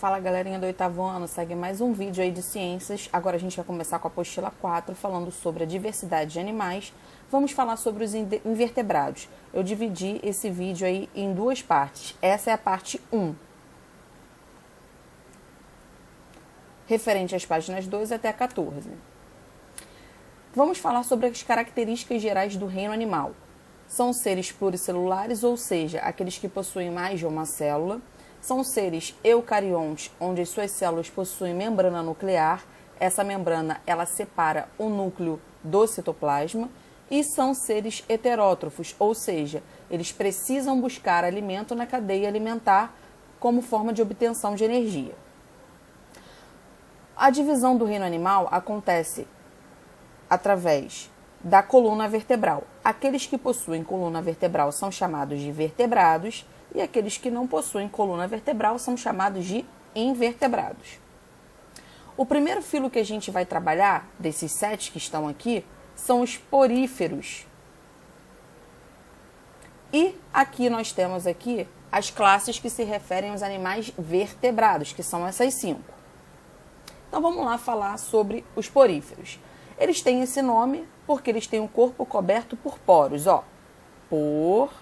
Fala galerinha do 8º ano, segue mais um vídeo aí de ciências. Agora a gente vai começar com a apostila 4, falando sobre a diversidade de animais. Vamos falar sobre os invertebrados. Eu dividi esse vídeo aí em duas partes. Essa é a parte 1, referente às páginas 2 até a 14. Vamos falar sobre as características gerais do reino animal. São seres pluricelulares, ou seja, aqueles que possuem mais de uma célula. São seres eucariontes, onde as suas células possuem membrana nuclear. Essa membrana, ela separa o núcleo do citoplasma. E são seres heterótrofos, ou seja, eles precisam buscar alimento na cadeia alimentar como forma de obtenção de energia. A divisão do reino animal acontece através da coluna vertebral. Aqueles que possuem coluna vertebral são chamados de vertebrados e aqueles que não possuem coluna vertebral são chamados de invertebrados. O primeiro filo que a gente vai trabalhar, desses 7 que estão aqui, são os poríferos. E aqui nós temos aqui as classes que se referem aos animais vertebrados, que são essas 5. Então vamos lá falar sobre os poríferos. Eles têm esse nome porque eles têm um corpo coberto por poros, ó. Por.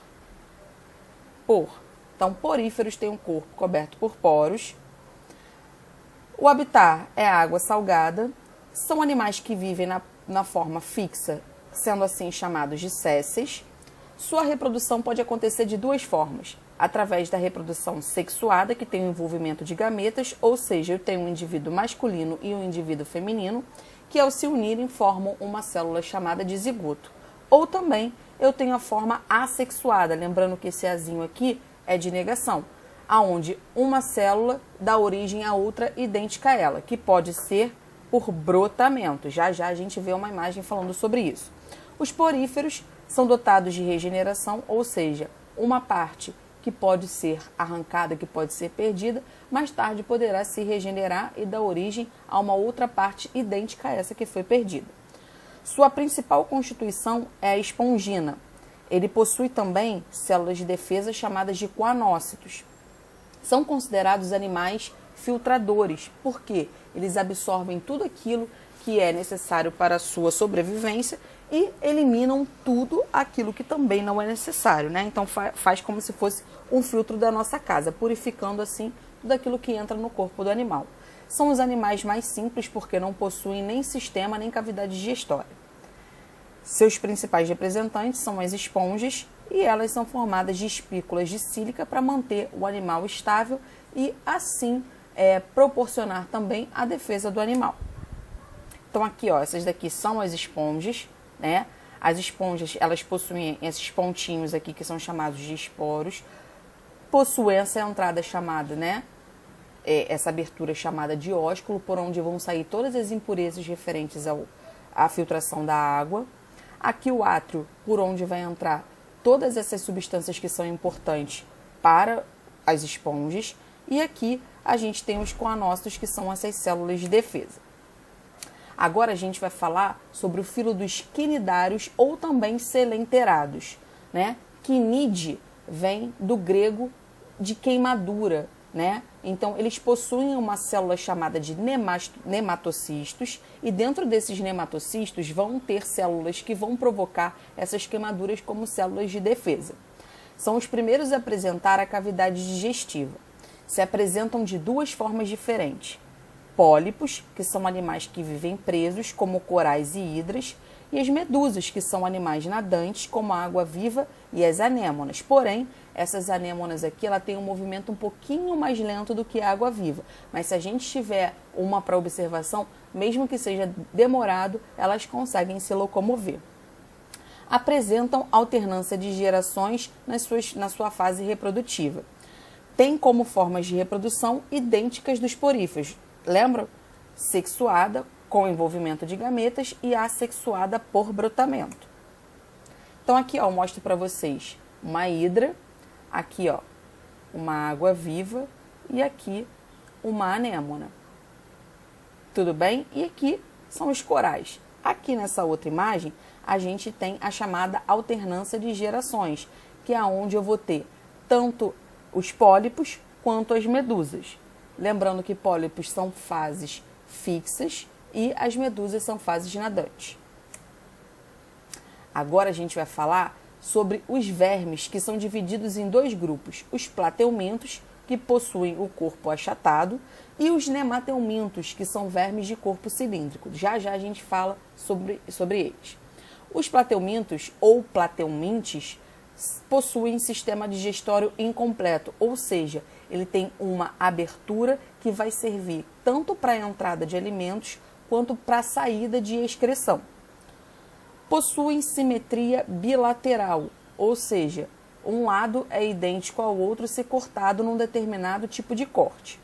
Então, poríferos têm um corpo coberto por poros. O habitat é água salgada. São animais que vivem na forma fixa, sendo assim chamados de sésseis. Sua reprodução pode acontecer de duas formas. Através da reprodução sexuada, que tem o envolvimento de gametas, ou seja, eu tenho um indivíduo masculino e um indivíduo feminino, que ao se unirem formam uma célula chamada de zigoto. Ou também eu tenho a forma assexuada, lembrando que esse azinho aqui é de negação, aonde uma célula dá origem a outra idêntica a ela, que pode ser por brotamento. Já já a gente vê uma imagem falando sobre isso. Os poríferos são dotados de regeneração, ou seja, uma parte que pode ser arrancada, que pode ser perdida, mais tarde poderá se regenerar e dar origem a uma outra parte idêntica a essa que foi perdida. Sua principal constituição é a espongina. Ele possui também células de defesa chamadas de coanócitos. São considerados animais filtradores, porque eles absorvem tudo aquilo que é necessário para a sua sobrevivência e eliminam tudo aquilo que também não é necessário, né? Então faz como se fosse um filtro da nossa casa, purificando assim tudo aquilo que entra no corpo do animal. São os animais mais simples porque não possuem nem sistema nem cavidade digestória. Seus principais representantes são as esponjas e elas são formadas de espículas de sílica para manter o animal estável e assim proporcionar também a defesa do animal. Então aqui, ó, essas daqui são as esponjas, né? As esponjas, elas possuem esses pontinhos aqui que são chamados de esporos, possuem essa entrada chamada, né? Essa abertura chamada de ósculo, por onde vão sair todas as impurezas referentes à filtração da água. Aqui o átrio, por onde vai entrar todas essas substâncias que são importantes para as esponjas. E aqui a gente tem os coanócitos, que são essas células de defesa. Agora a gente vai falar sobre o filo dos quinidários ou também selenterados, né? Quinide vem do grego de queimadura, né? Então eles possuem uma célula chamada de nematocistos e dentro desses nematocistos vão ter células que vão provocar essas queimaduras como células de defesa. São os primeiros a apresentar a cavidade digestiva. Se apresentam de duas formas diferentes. Pólipos, que são animais que vivem presos, como corais e hidras, e as medusas, que são animais nadantes, como a água-viva e as anêmonas. Porém, essas anêmonas aqui, ela tem um movimento um pouquinho mais lento do que a água-viva. Mas se a gente tiver uma para observação, mesmo que seja demorado, elas conseguem se locomover. Apresentam alternância de gerações na sua fase reprodutiva. Tem como formas de reprodução idênticas dos poríferos. Lembram? Sexuada, com envolvimento de gametas, e assexuada por brotamento. Então aqui, ó, eu mostro para vocês uma hidra, aqui, ó, uma água-viva e aqui uma anêmona. Tudo bem? E aqui são os corais. Aqui nessa outra imagem, a gente tem a chamada alternância de gerações, que é onde eu vou ter tanto os pólipos quanto as medusas. Lembrando que pólipos são fases fixas e as medusas são fases nadantes. Agora a gente vai falar sobre os vermes, que são divididos em dois grupos: os plateumintos, que possuem o corpo achatado, e os nemateumintos, que são vermes de corpo cilíndrico. Já já a gente fala sobre eles. Os plateumintos ou plateumintes possuem sistema digestório incompleto, ou seja, ele tem uma abertura que vai servir tanto para a entrada de alimentos quanto para a saída de excreção. Possuem simetria bilateral, ou seja, um lado é idêntico ao outro se cortado num determinado tipo de corte.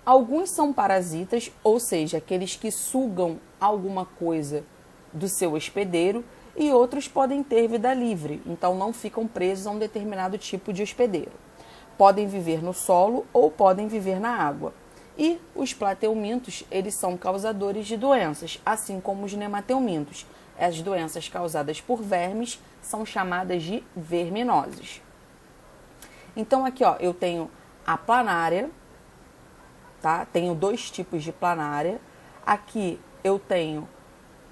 Alguns são parasitas, ou seja, aqueles que sugam alguma coisa do seu hospedeiro, e outros podem ter vida livre, então não ficam presos a um determinado tipo de hospedeiro. Podem viver no solo ou podem viver na água. E os plateumintos, eles são causadores de doenças, assim como os nemateumintos. As doenças causadas por vermes são chamadas de verminoses. Então aqui, ó, eu tenho a planária, tá? Tenho dois tipos de planária. Aqui eu tenho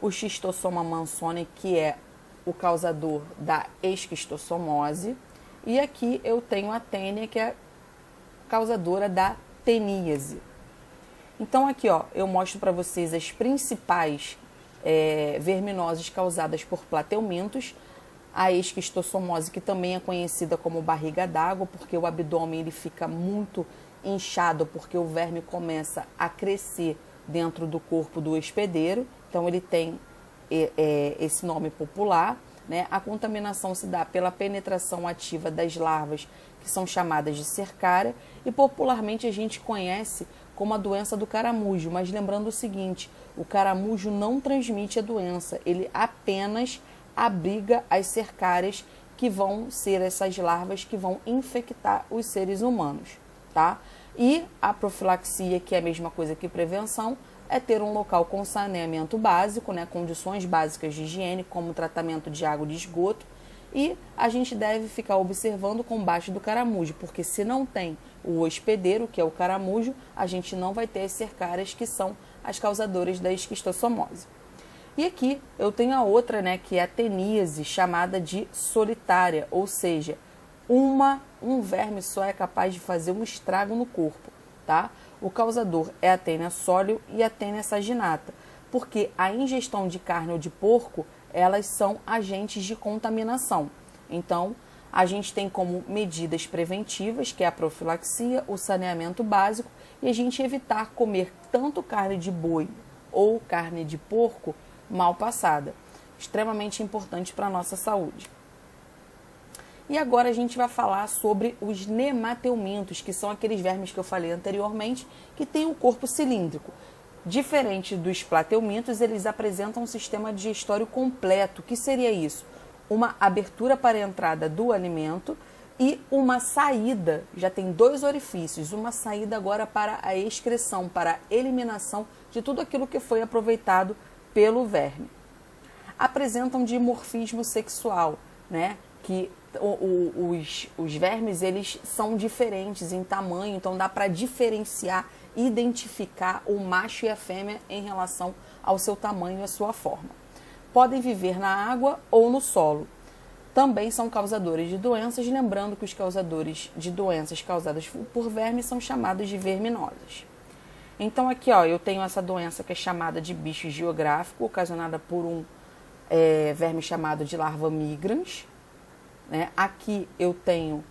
o Schistosoma mansoni, que é o causador da esquistossomose. E aqui eu tenho a tênia, que é causadora da teníase. Então aqui, ó, eu mostro para vocês as principais verminoses causadas por plateumintos. A esquistossomose, que também é conhecida como barriga d'água, porque o abdômen ele fica muito inchado, porque o verme começa a crescer dentro do corpo do hospedeiro, então ele tem esse nome popular, né? A contaminação se dá pela penetração ativa das larvas, que são chamadas de cercária, e popularmente a gente conhece como a doença do caramujo, mas lembrando o seguinte: o caramujo não transmite a doença, ele apenas abriga as cercárias, que vão ser essas larvas que vão infectar os seres humanos, tá? E a profilaxia, que é a mesma coisa que prevenção, é ter um local com saneamento básico, né, condições básicas de higiene, como tratamento de água de esgoto, e a gente deve ficar observando o combate do caramujo, porque se não tem o hospedeiro, que é o caramujo, a gente não vai ter as cercárias, que são as causadoras da esquistossomose. E aqui eu tenho a outra, né, que é a teníase, chamada de solitária, ou seja, um verme só é capaz de fazer um estrago no corpo, tá? O causador é a tênia sólio e a tênia saginata, porque a ingestão de carne ou de porco, elas são agentes de contaminação. Então, a gente tem como medidas preventivas, que é a profilaxia, o saneamento básico, e a gente evitar comer tanto carne de boi ou carne de porco mal passada. Extremamente importante para a nossa saúde. E agora a gente vai falar sobre os nemateumintos, que são aqueles vermes que eu falei anteriormente, que têm um corpo cilíndrico. Diferente dos plateumintos, eles apresentam um sistema digestório completo. O que seria isso? Uma abertura para a entrada do alimento e uma saída, já tem dois orifícios, uma saída agora para a excreção, para a eliminação de tudo aquilo que foi aproveitado pelo verme. Apresentam dimorfismo sexual, né? Que os vermes, eles são diferentes em tamanho, então dá para diferenciar, identificar o macho e a fêmea em relação ao seu tamanho e a sua forma. Podem viver na água ou no solo. Também são causadores de doenças, lembrando que os causadores de doenças causadas por vermes são chamados de verminoses. Então aqui, ó, eu tenho essa doença que é chamada de bicho geográfico, ocasionada por um verme chamado de larva migrans, né? Aqui eu tenho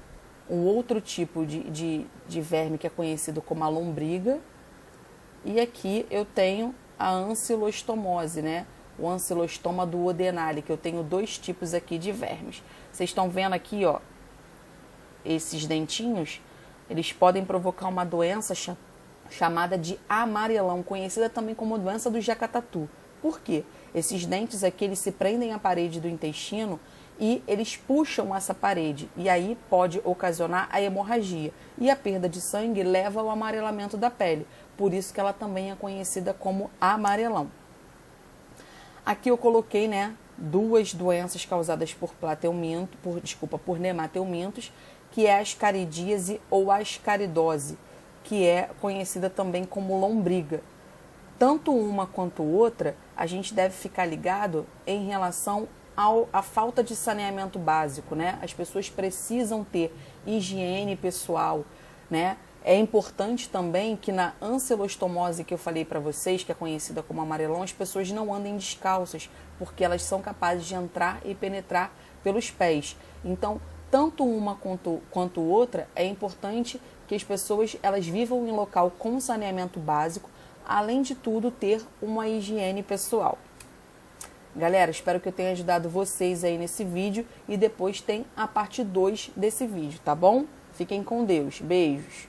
um outro tipo de verme que é conhecido como a lombriga. E aqui eu tenho a ancilostomose, né? O ancilostoma duodenale, que eu tenho dois tipos aqui de vermes. Vocês estão vendo aqui, ó, esses dentinhos, eles podem provocar uma doença chamada de amarelão, conhecida também como doença do jacatatu. Por quê? Esses dentes aqui, eles se prendem à parede do intestino e eles puxam essa parede, e aí pode ocasionar a hemorragia. E a perda de sangue leva ao amarelamento da pele, por isso que ela também é conhecida como amarelão. Aqui eu coloquei, né, duas doenças causadas por nemateumintos, que é a ascaridíase ou ascaridose, que é conhecida também como lombriga. Tanto uma quanto outra, a gente deve ficar ligado em relação à falta de saneamento básico, né? As pessoas precisam ter higiene pessoal, né? É importante também que na ancilostomose que eu falei para vocês, que é conhecida como amarelão, as pessoas não andem descalças, porque elas são capazes de entrar e penetrar pelos pés. Então, tanto uma quanto outra, é importante que as pessoas elas vivam em local com saneamento básico, além de tudo ter uma higiene pessoal. Galera, espero que eu tenha ajudado vocês aí nesse vídeo e depois tem a parte 2 desse vídeo, tá bom? Fiquem com Deus. Beijos!